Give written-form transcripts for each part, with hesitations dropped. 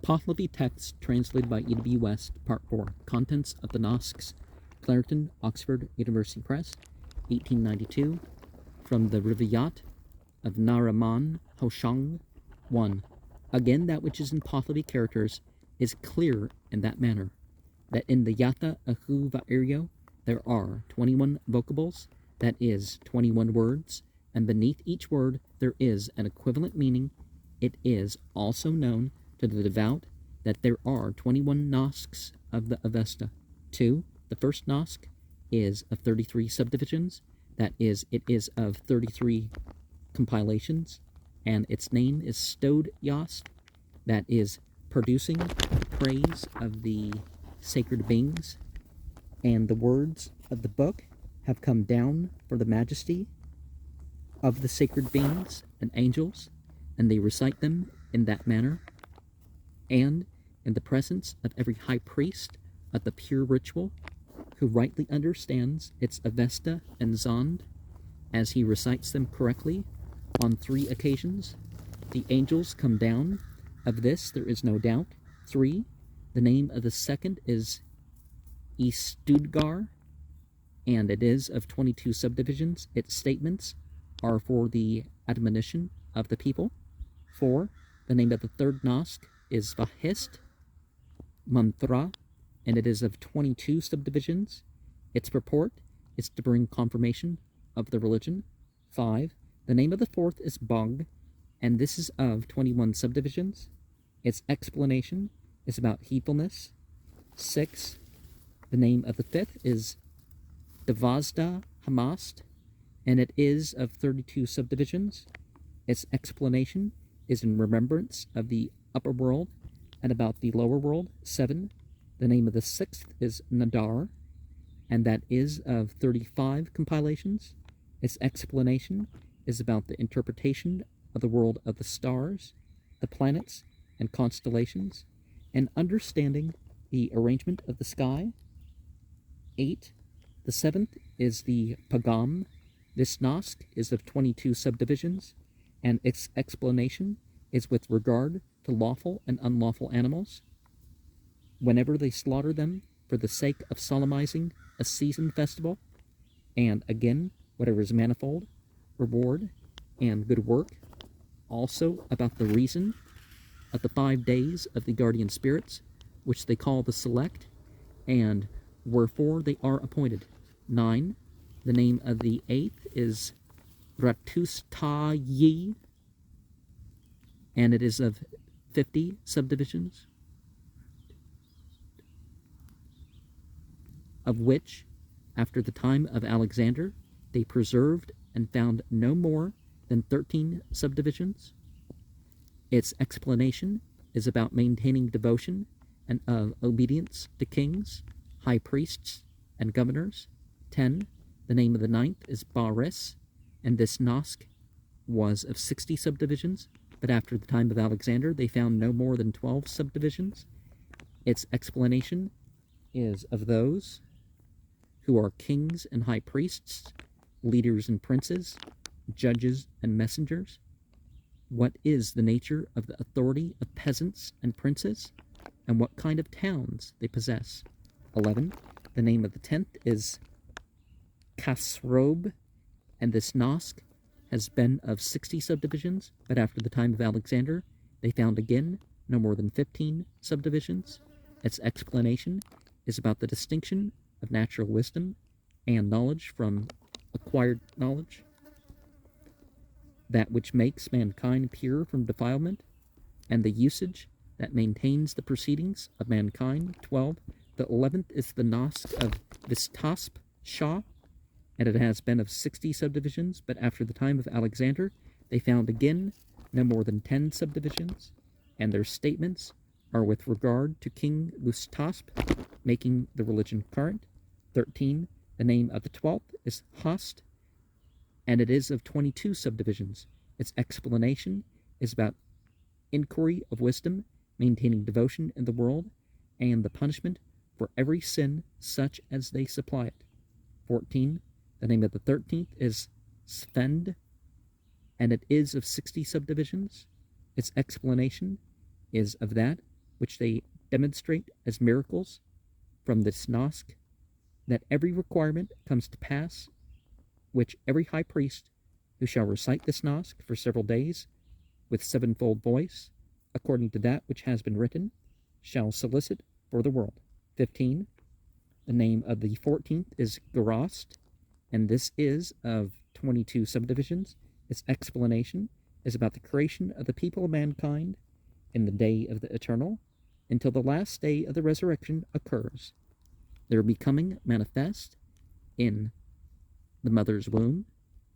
Pahlavi text translated by E.W. West, Part 4. Contents of the Nasks, Clarendon, Oxford University Press, 1892. From the Rivayat of Nareman Hoshang, 1. Again, that which is in Pahlavi characters is clear in that manner, that in the Yatha Ahu Va'iryo there are 21 vocables, that is, 21 words, and beneath each word there is an equivalent meaning. It is also known to the devout that there are 21 Nasks of the Avesta. 2. The first Nask is of 33 subdivisions, that is, it is of 33 compilations, and its name is Stowed Yost, that is, producing praise of the sacred beings, and the words of the book have come down for the majesty of the sacred beings and angels, and they recite them in that manner, and in the presence of every high priest of the pure ritual, who rightly understands its Avesta and Zond, as he recites them correctly on 3 occasions. The angels come down. Of this there is no doubt. 3. The name of the second is Istudgar, and it is of 22 subdivisions. Its statements are for the admonition of the people. 4. The name of the third Nask is Vahist Mantra, and it is of 22 subdivisions. Its purport is to bring confirmation of the religion. 5. The name of the fourth is Bog, and this is of 21 subdivisions. Its explanation is about heedfulness. 6. The name of the fifth is Devazda Hamast, and it is of 32 subdivisions. Its explanation is in remembrance of the upper world and about the lower world. 7. The name of the sixth is Nadar, and that is of 35 compilations. Its explanation is about the interpretation of the world of the stars, the planets, and constellations, and understanding the arrangement of the sky. 8. The seventh is the Pagam. This Nask is of 22 subdivisions, and its explanation is with regard to lawful and unlawful animals, whenever they slaughter them for the sake of solemnizing a season festival, and again, whatever is manifold, reward, and good work. Also about the reason of the 5 days of the guardian spirits, which they call the select, and wherefore they are appointed. 9. The name of the eighth is Ratustayi, and it is of 50 subdivisions, of which, after the time of Alexander, they preserved and found no more than 13 subdivisions. Its explanation is about maintaining devotion and of obedience to kings, high priests, and governors. 10. The name of the ninth is Baris, and this Nask was of 60 subdivisions, but after the time of Alexander they found no more than 12 subdivisions. Its explanation is of those who are kings and high priests, leaders and princes, judges and messengers. What is the nature of the authority of peasants and princes, and what kind of towns they possess. 11. The name of the 10th is Kasrob, and this Nask has been of 60 subdivisions, but after the time of Alexander they found again no more than 15 subdivisions. Its explanation is about the distinction of natural wisdom and knowledge from acquired knowledge, that which makes mankind pure from defilement, and the usage that maintains the proceedings of mankind. 12. The 11th is the Nask of Vistasp Shah, and it has been of 60 subdivisions, but after the time of Alexander they found again no more than 10 subdivisions, and their statements are with regard to King Vistasp, making the religion current. 13. The name of the 12th is Hast, and it is of 22 subdivisions. Its explanation is about inquiry of wisdom, maintaining devotion in the world, and the punishment for every sin such as they supply it. 14. The name of the 13th is Svend, and it is of 60 subdivisions. Its explanation is of that which they demonstrate as miracles from this Nask, that every requirement comes to pass, which every high priest who shall recite this Nask for several days with sevenfold voice, according to that which has been written, shall solicit for the world. 15. The name of the 14th is Gerast, and this is of 22 subdivisions. Its explanation is about the creation of the people of mankind in the day of the eternal, until the last day of the resurrection occurs, their becoming manifest in the mother's womb,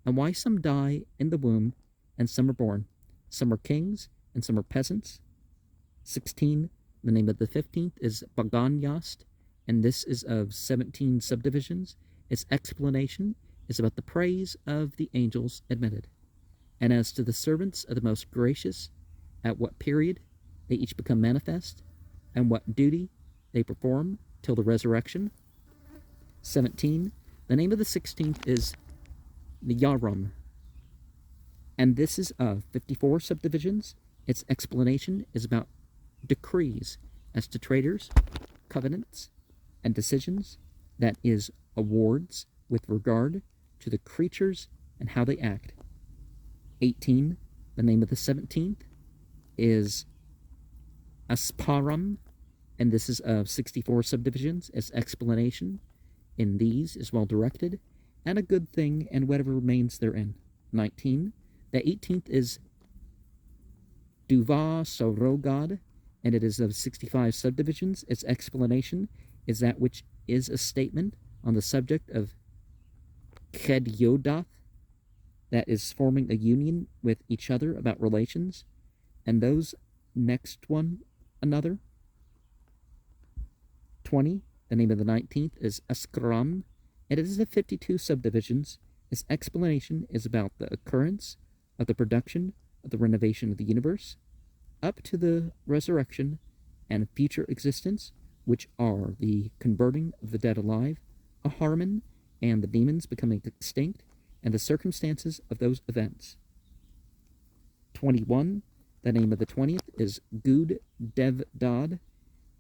and why some die in the womb and some are born. Some are kings and some are peasants. 16. The name of the 15th is Baganyast, and this is of 17 subdivisions. Its explanation is about the praise of the angels admitted. And as to the servants of the most gracious, at what period they each become manifest, and what duty they perform till the resurrection. 17. The name of the 16th is Niyaram, and this is of 54 subdivisions. Its explanation is about decrees as to traders, covenants, and decisions, that is, awards with regard to the creatures and how they act. 18. The name of the 17th is Asparam, and this is of 64 subdivisions. Its explanation in these is well directed, and a good thing, and whatever remains therein. 19. The 18th is Duva Sorogad, and it is of 65 subdivisions. Its explanation is that which is a statement on the subject of Kedyodath, that is forming a union with each other about relations, and those next one another. 20. The name of the 19th is Askram, and it is of 52 subdivisions. Its explanation is about the occurrence of the production of the renovation of the universe, up to the resurrection and future existence, which are the converting of the dead alive, Aharman, and the demons becoming extinct, and the circumstances of those events. 21. The name of the 20th is Gud Devdad,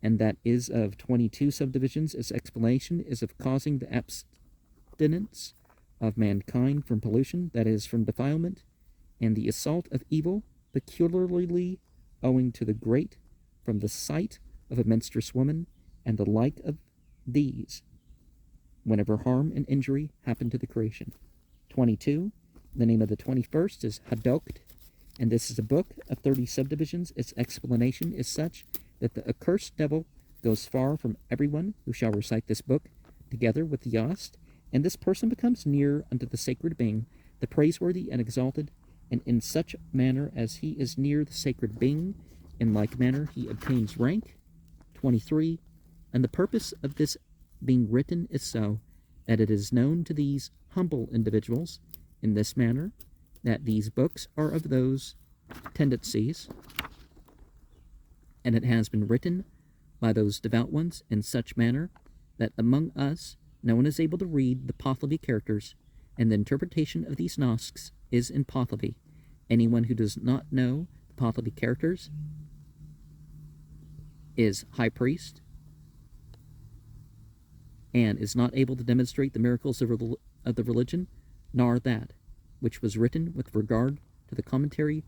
and that is of 22 subdivisions. Its explanation is of causing the abstinence of mankind from pollution, that is, from defilement, and the assault of evil, peculiarly owing to the great from the sight of a menstruous woman, and the like of these, whenever harm and injury happen to the creation. 22. The name of the 21st is Hadokt, and this is a book of 30 subdivisions. Its explanation is such that the accursed devil goes far from everyone who shall recite this book, together with the Yast, and this person becomes near unto the sacred being, the praiseworthy and exalted, and in such manner as he is near the sacred being, in like manner he obtains rank. 23. And the purpose of this being written is so, that it is known to these humble individuals in this manner, that these books are of those tendencies, and it has been written by those devout ones in such manner that among us no one is able to read the Pahlavi characters, and the interpretation of these Nasks is in Pahlavi. Anyone who does not know the Pahlavi characters is high priest and is not able to demonstrate the miracles of the religion, nor that which was written with regard to the commentary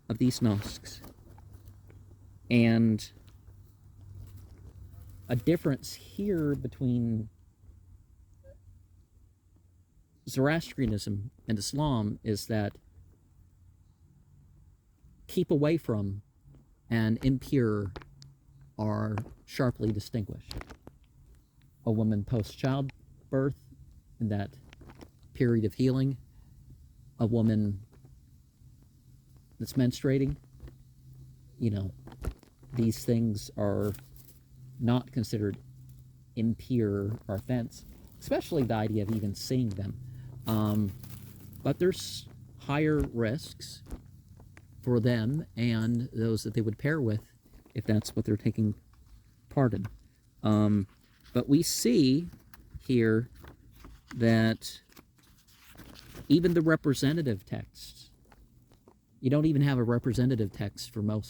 of these Nasks. And a difference here between Zoroastrianism and Islam is that keep away from and impure are sharply distinguished. A woman post-childbirth, in that period of healing, a woman that's menstruating, these things are not considered impure or offense, especially the idea of even seeing them. But there's higher risks for them and those that they would pair with if that's what they're taking part in. But we see here that even the representative texts, you don't even have a representative text for most